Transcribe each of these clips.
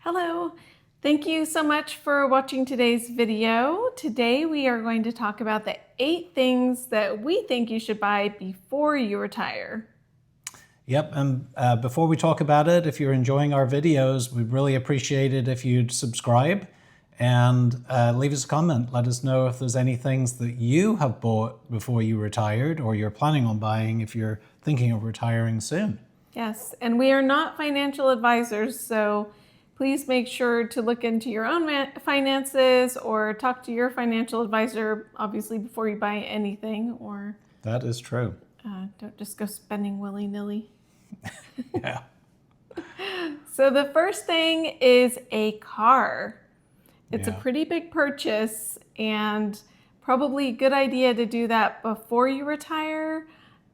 Hello, thank you so much for watching today's video. Today we are going to talk about the 8 things that we think you should buy before you retire. Yep, and before we talk about it, if you're enjoying our videos, we'd really appreciate it if you'd subscribe and leave us a comment. Let us know if there's any things that you have bought before you retired or you're planning on buying if you're thinking of retiring soon. Yes, and we are not financial advisors, so please make sure to look into your own finances or talk to your financial advisor, obviously, before you buy anything, or That is true. don't just go spending willy-nilly. Yeah. So the first thing is a car. It's a Yeah. pretty big purchase and probably a good idea to do that before you retire,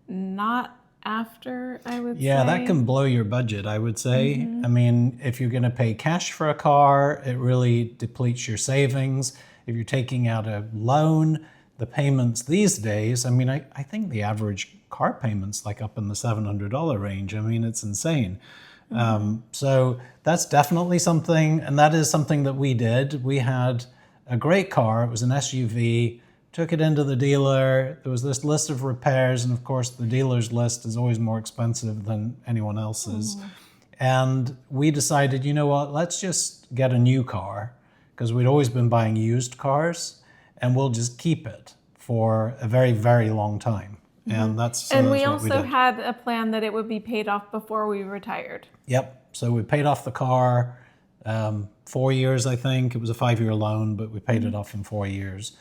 not after, I would say. Yeah, that can blow your budget, I would say. I mean, if you're going to pay cash for a car, it really depletes your savings. If you're taking out a loan, the payments these days, I mean, I think the average car payment's like up in the $700 range. I mean, it's insane. So that's definitely something, and that is something that we did. We had a great car. It was an SUV. Took it into the dealer. There was this list of repairs, and of course, the dealer's list is always more expensive than anyone else's. And we decided, you know what, let's just get a new car, because we'd always been buying used cars, and we'll just keep it for a very, very long time. And that's And we what we also did. had a plan that it would be paid off before we retired. Yep. So we paid off the car 4 years, I think. It was a 5-year loan, but we paid it off in 4 years.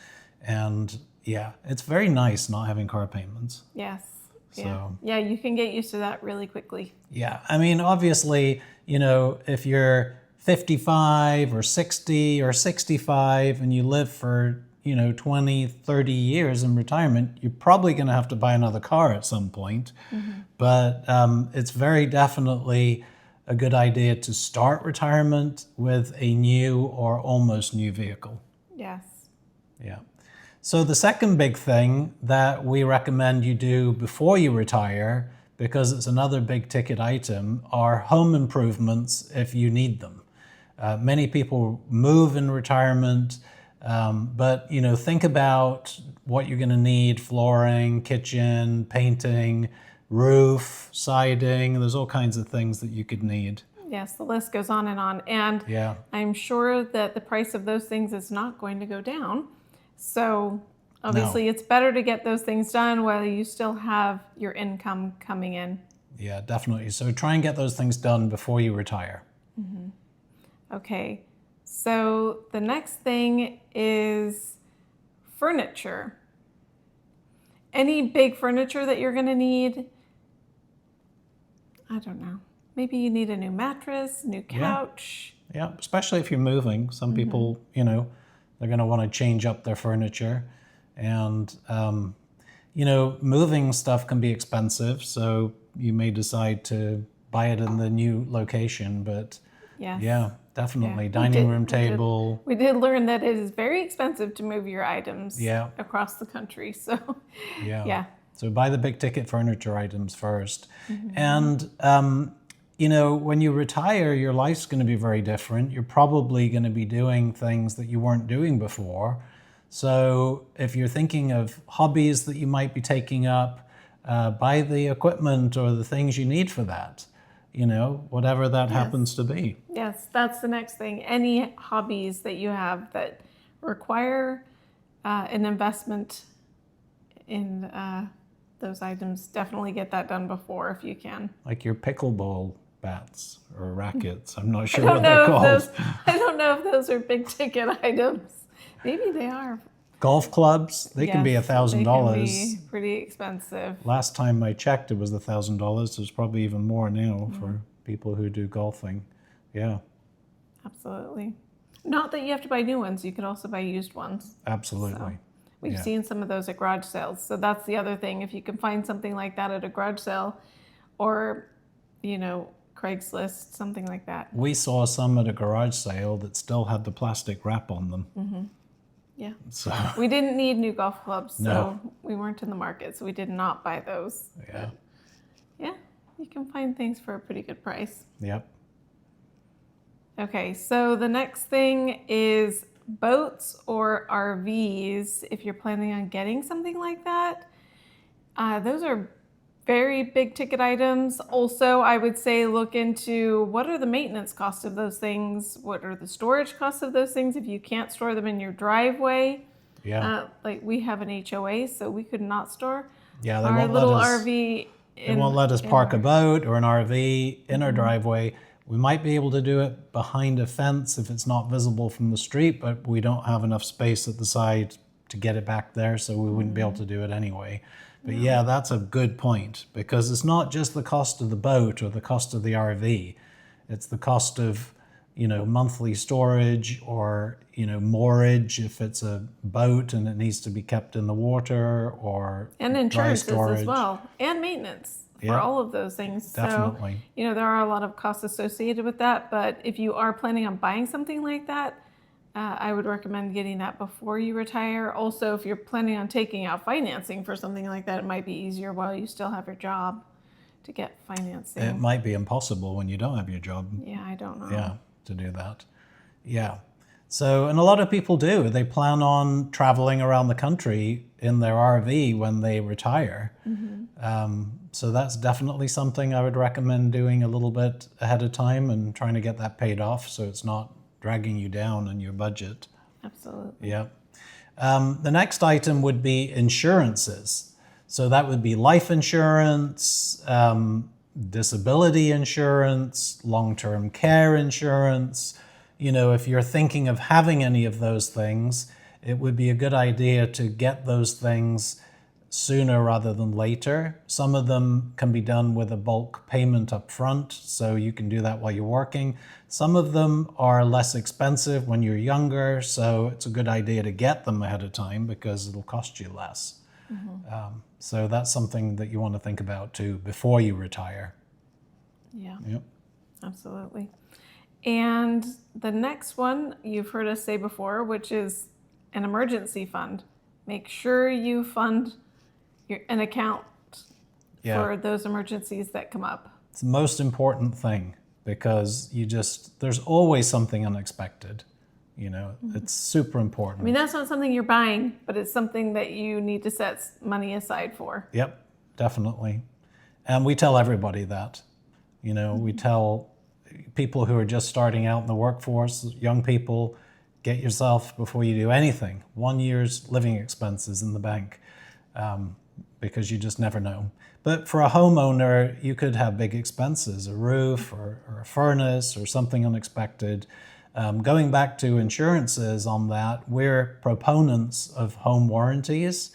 And yeah, it's very nice not having car payments. Yes. So Yeah, you can get used to that really quickly. yeah, I mean, obviously, you know, if you're 55 or 60 or 65 and you live for, 20, 30 years in retirement, you're probably going to have to buy another car at some point. But it's very definitely a good idea to start retirement with a new or almost new vehicle. Yes. Yeah. So the second big thing that we recommend you do before you retire, because it's another big ticket item, are home improvements if you need them. Many people move in retirement, but think about what you're going to need: flooring, kitchen, painting, roof, siding. There's all kinds of things that you could need. Yes, the list goes on. And Yeah. I'm sure that the price of those things is not going to go down. So obviously it's better to get those things done while you still have your income coming in. Yeah, definitely. So try and get those things done before you retire. Okay, so the next thing is furniture. Any big furniture that you're going to need? I don't know. Maybe you need a new mattress, new couch. Yeah, especially if you're moving. Some people, they're going to want to change up their furniture. And, moving stuff can be expensive. So you may decide to buy it in the new location. But Yes. yeah, definitely. Yeah, Dining room table. We did learn that it is very expensive to move your items Yeah. across the country. So Yeah. So buy the big ticket furniture items first. And, when you retire, your life's going to be very different. You're probably going to be doing things that you weren't doing before. So if you're thinking of hobbies that you might be taking up, buy the equipment or the things you need for that, whatever that happens to be. yes, that's the next thing. Any hobbies that you have that require an investment in those items, definitely get that done before if you can. Like your pickleball bats or rackets. I'm not sure what they're called. I don't know if those are big ticket items. Maybe they are. Golf clubs, they can be $1,000. They can be pretty expensive. Last time I checked, it was $1,000. There's probably even more now for people who do golfing. Yeah. Absolutely. Not that you have to buy new ones. You could also buy used ones. Absolutely. We've seen some of those at garage sales. So that's the other thing. If you can find something like that at a garage sale or, Craigslist, something like that. We saw some at a garage sale that still had the plastic wrap on them. Yeah. So We didn't need new golf clubs, so No. we weren't in the market, so we did not buy those. yeah. Yeah, you can find things for a pretty good price. Yep. Okay, so the next thing is boats or RVs. If you're planning on getting something like that, those are very big ticket items. Also, I would say look into what are the maintenance costs of those things? What are the storage costs of those things if you can't store them in your driveway? Yeah. Like we have an HOA, so we could not store Yeah, they our won't let little us. RV They won't let us park a boat or an RV in our driveway. We might be able to do it behind a fence if it's not visible from the street, but we don't have enough space at the side to get it back there, so we wouldn't be able to do it anyway. But yeah, that's a good point, because it's not just the cost of the boat or the cost of the RV. It's the cost of, monthly storage or, moorage if it's a boat and it needs to be kept in the water, or and dry insurances storage. as well, and maintenance for Yeah, all of those things. definitely. So, there are a lot of costs associated with that, but if you are planning on buying something like that, I would recommend getting that before you retire. Also, if you're planning on taking out financing for something like that, it might be easier while you still have your job to get financing. It might be impossible when you don't have your job. Yeah, I don't know. Yeah, to do that. Yeah. So, and a lot of people do. They plan on traveling around the country in their RV when they retire. So that's definitely something I would recommend doing a little bit ahead of time and trying to get that paid off so it's not dragging you down on your budget. Absolutely. Yeah. The next item would be insurances. So that would be life insurance, disability insurance, long-term care insurance. If you're thinking of having any of those things, it would be a good idea to get those things sooner rather than later. Some of them can be done with a bulk payment up front, so you can do that while you're working. Some of them are less expensive when you're younger, so it's a good idea to get them ahead of time because it'll cost you less. So that's something that you want to think about too before you retire. Yeah, Yep. absolutely. And the next one you've heard us say before, which is an emergency fund. Make sure you fund an account for those emergencies that come up. It's the most important thing because there's always something unexpected. It's super important. I mean, that's not something you're buying, but it's something that you need to set money aside for. Yep, definitely. And we tell everybody that. We tell people who are just starting out in the workforce, young people, get yourself, before you do anything, 1 year's living expenses in the bank, because you just never know. But for a homeowner, you could have big expenses, a roof or a furnace or something unexpected. Going back to insurances on that, we're proponents of home warranties.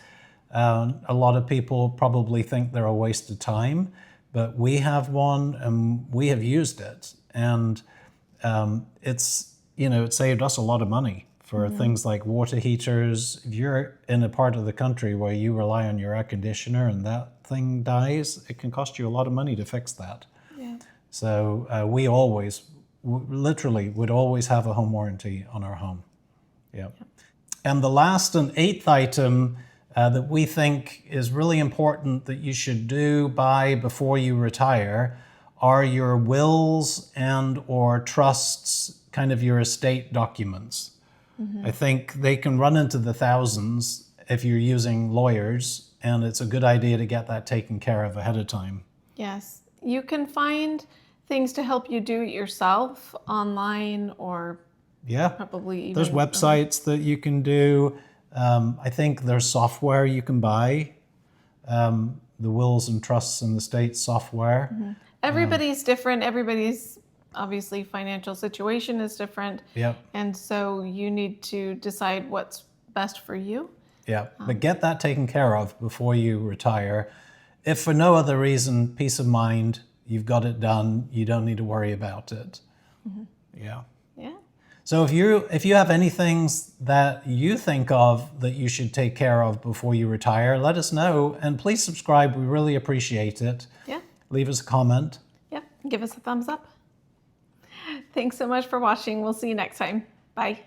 A lot of people probably think they're a waste of time, but we have one and we have used it. And it saved us a lot of money for things like water heaters. If you're in a part of the country where you rely on your air conditioner and that thing dies, it can cost you a lot of money to fix that. Yeah. So we always, literally, would always have a home warranty on our home. Yeah. And the last and eighth item that we think is really important that you should buy before you retire are your wills and or trusts, kind of your estate documents. I think they can run into the thousands if you're using lawyers, and it's a good idea to get that taken care of ahead of time. Yes. You can find things to help you do it yourself online, or probably even There's websites that you can do. I think there's software you can buy, the wills and trusts and estate software. Everybody's different. Everybody's obviously financial situation is different. Yep. And so you need to decide what's best for you. Yeah, but get that taken care of before you retire. If for no other reason, peace of mind, you've got it done. You don't need to worry about it. Yeah. Yeah. So if you have any things that you think of that you should take care of before you retire, let us know. And please subscribe. We really appreciate it. Yeah. Leave us a comment. Yep. Give us a thumbs up. Thanks so much for watching. We'll see you next time. Bye.